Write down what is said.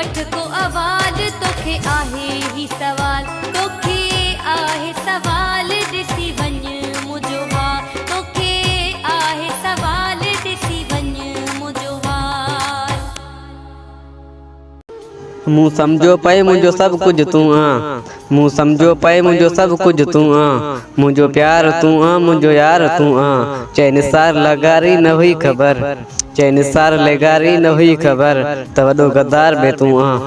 वठ को आवाज तोखे आहे ही सवाल, तोखे आहे सवाल ॾिसी वञ मुंहिंजो हाल, तोखे आहे सवाल ॾिसी वञ मुंहिंजो हाल। मूं सम्झो पए मुंहिंजो सभु कुझु तूं आं, मूं सम्झो पए मुंहिंजो सभु कुझु तूं आं, मुंहिंजो प्यार तूं आं, मुंहिंजो यार तूं आं। चए निसार लगारी न हुई ख़बर, चए निसार लगारी न हुई ख़बर, त वॾो गद्दार बि तूं आं।